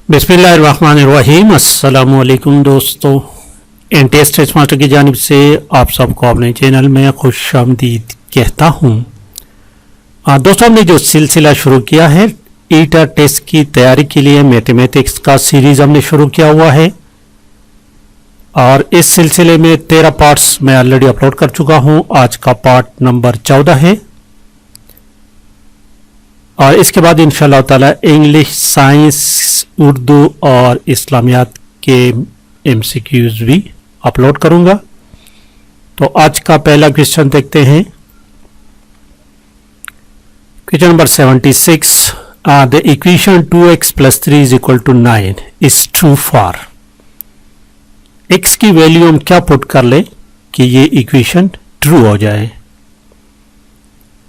बिस्मिल्लाहिर्रहमानिर्रहीम। अस्सलामुअलैकुम दोस्तों, एनटीएस टेस्ट मास्टर की जानिब से आप सबको अपने चैनल में खुशामदीद कहता हूँ। दोस्तों, हमने जो सिलसिला शुरू किया है ईटा टेस्ट की तैयारी के लिए मैथमेटिक्स का सीरीज हमने शुरू किया हुआ है और इस सिलसिले में 13 पार्ट्स मैं ऑलरेडी अपलोड कर चुका हूँ। आज का पार्ट नंबर 14 है और इसके बाद इंशाअल्लाह ताला इंग्लिश, साइंस, उर्दू और इस्लामियात के एमसीक्यूज भी अपलोड करूंगा। तो आज का पहला क्वेश्चन देखते हैं। Question number 76, the equation 2x + 3 = 9 is true for. x की वैल्यू हम क्या पुट कर ले कि ये इक्वेशन ट्रू हो जाए।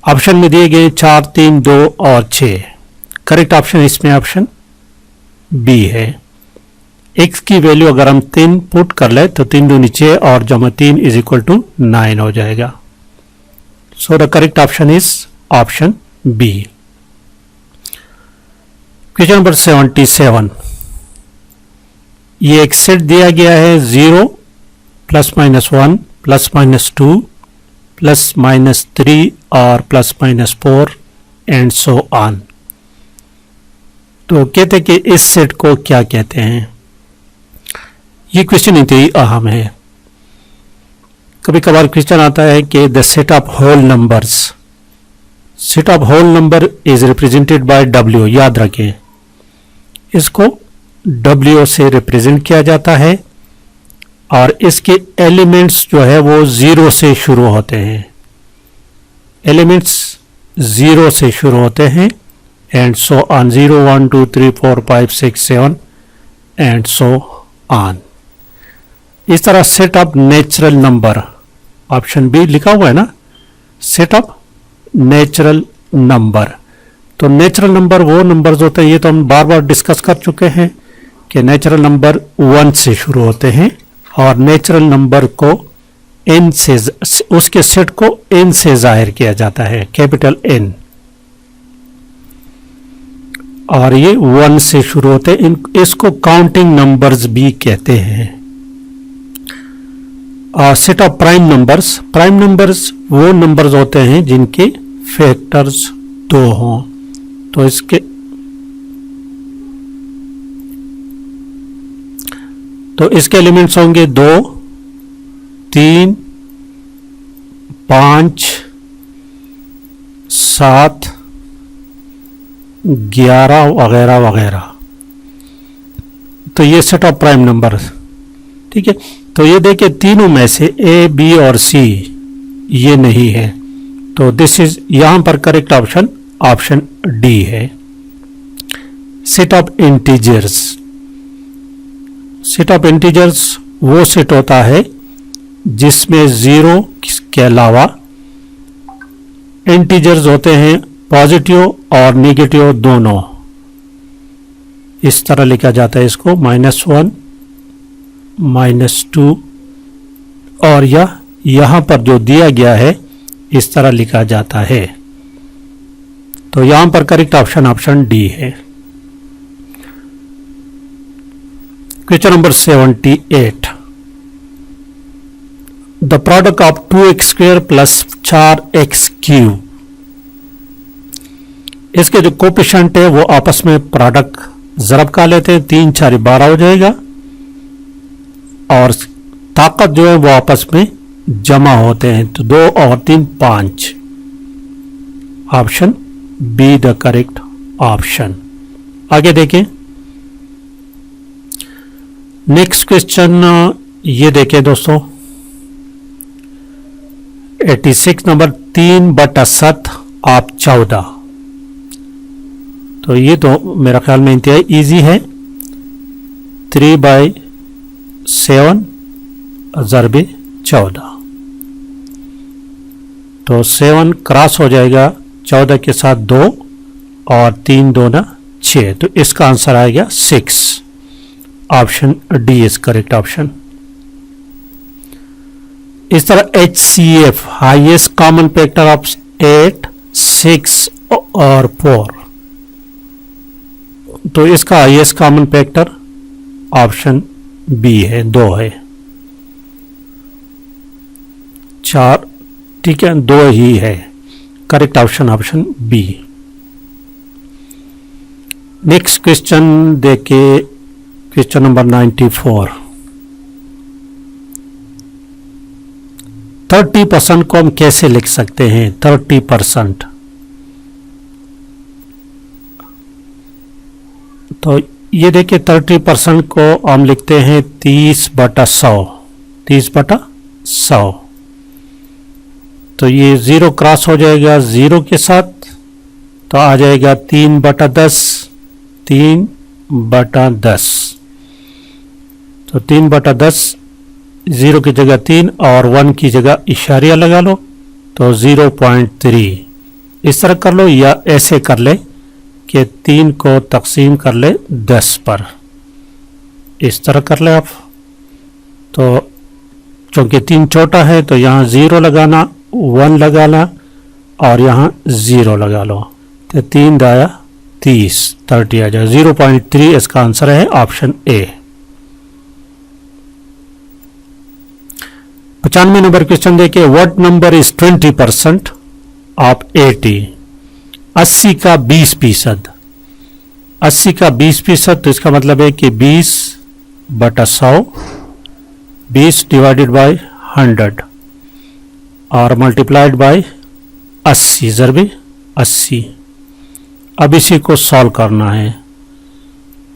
ऑप्शन में दिए गए 4, 3, 2 और 6। करेक्ट ऑप्शन इसमें ऑप्शन बी है। x की वैल्यू अगर हम 3 पुट कर ले तो 3 दूनी 6 और जमा 3 = 9 हो जाएगा। So the correct option is option B. Question number 77, ये एक सेट दिया गया है 0 ±1 ±2 +-3 और +-4 एंड सो ऑन। तो कहते हैं कि इस सेट को क्या कहते हैं। ये क्वेश्चन इंतहाई अहम है। कभी कभार क्वेश्चन आता है कि the set of whole numbers, set of whole number is represented by W। याद रखें, इसको W से रिप्रेजेंट किया जाता है और इसके एलिमेंट्स जो है वो 0 से शुरू होते हैं। एलिमेंट्स 0 से शुरू होते हैं and so on, 0 1 2 3 4 5 6 7 and so on. इस तरह set of natural number, option B लिखा हुआ है ना, सेट ऑफ नेचुरल नंबर। तो नेचुरल नंबर वो नंबर्स होते हैं, ये तो हम बार बार डिस्कस कर चुके हैं कि नेचुरल नंबर 1 से शुरू होते हैं और नेचुरल नंबर को n से, उसके सेट को n से जाहिर किया जाता है, कैपिटल N, और ये 1 से शुरू होते हैं। इसको काउंटिंग नंबर्स भी कहते हैं। और set of prime numbers, prime numbers वो नंबर्स होते हैं जिनके फैक्टर्स 2 हों। तो इसके एलिमेंट्स होंगे 2, 3, 5, 7, 11 वगैरह वगैरह। तो ये सेट ऑफ प्राइम नंबर, ठीक है। तो ये देखिए तीनों में से A, B और C ये नहीं है, तो दिस इज, यहां पर करेक्ट ऑप्शन ऑप्शन डी है। Set of integers, set of integers वो सेट होता है जिसमें 0 के अलावा इंटीजर्स होते हैं पॉजिटिव और नेगेटिव दोनों। इस तरह लिखा जाता है इसको, -1 -2 और यहां पर जो दिया गया है इस तरह लिखा जाता है। तो यहां पर करेक्ट ऑप्शन ऑप्शन डी है। Question number 78, the product of 2x² + 4x³। इसके जो कोफिशिएंट है वो आपस में प्रोडक्ट ज़रब का लेते हैं, 3 4 12 हो जाएगा और ताकत जो है वो आपस में जमा होते हैं, तो 2 और 3 5। Option be the correct option. आगे देखें नेक्स्ट क्वेश्चन, ये देखें दोस्तों 86 नंबर, 3/7 ऑफ 14। तो ये तो मेरा ख्याल में इंतहाई इजी है। 3/7 ज़रबे 14, तो 7 क्रॉस हो जाएगा 14 के साथ 2 और 3 2 ना 6, तो इसका आंसर आएगा 6। Option D is correct option. इस तरह HCF, highest common factor of 8, 6 और 4, तो इसका highest common factor option B है, 2 है। 4, ठीक है, 2 ही है। Correct option B. Next question देखिए, क्वेश्चन नंबर 94। 30% को हम कैसे लिख सकते हैं? 30%, तो ये देखिए 30% को हम लिखते हैं 30/100। 30/100, तो ये 0 क्रॉस हो जाएगा 0 के साथ, तो आ जाएगा 3/10। 3/10, तो 3/10, 0 की जगह 3 और 1 की जगह इशारिया लगा लो, तो 0.3। इस तरह कर लो, या ऐसे कर ले कि 3 को तकसीम कर ले 10 पर, इस तरह कर ले आप। तो चूंकि 3 छोटा है तो यहाँ 0 लगाना, 1 लगाना और यहाँ 0 लगा लो, तो 3 दाया 30, 30 आ जाए। 0.3 इसका आंसर है ऑप्शन ए। 95 नंबर क्वेश्चन देखिए, व्हाट नंबर इज 20% ऑफ 80? 80 का 20%। 80 का 20%, तो इसका मतलब है कि 20/100, 20 डिवाइडेड बाय 100 और मल्टीप्लाइड बाय 80 ज़रबे 80। अब इसी को सॉल्व करना है,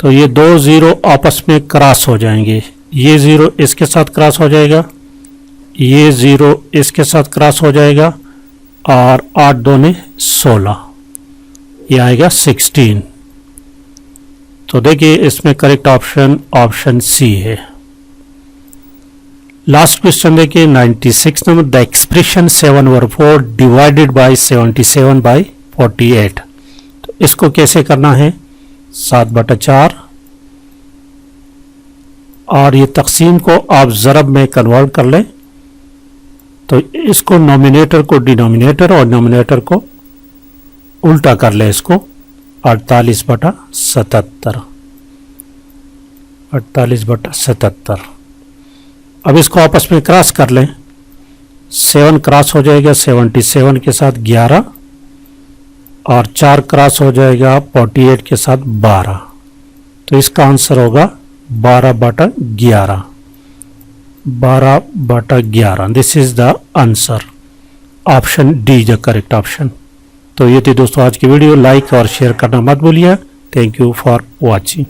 तो ये 2 0 आपस में क्रॉस हो जाएंगे। ये 0 इसके साथ क्रॉस हो जाएगा, ये 0 इसके साथ क्रॉस हो जाएगा, और 8 2 16, ये आएगा 16। तो देखिए इसमें करेक्ट ऑप्शन सी है। लास्ट क्वेश्चन देखिए 96 number, the expression 7/4 divided by 77/48। तो इसको कैसे करना है? 7/4, और ये तकसीम को आप ज़रब में कन्वर्ट कर लें, तो इसको नॉमिनेटर को डिनोमिनेटर और नॉमिनेटर को उल्टा कर ले, इसको 48/77। 48/77। अब इसको आपस में क्रॉस कर लें, 7 क्रॉस हो जाएगा 77 के साथ 11, और 4 क्रॉस हो जाएगा 48 के साथ 12, तो इसका आंसर होगा 12/11। 12/11, this is the answer. Option D the correct option. तो ये थी दोस्तों आज की वीडियो, लाइक और शेयर करना मत भूलिए। Thank you for watching.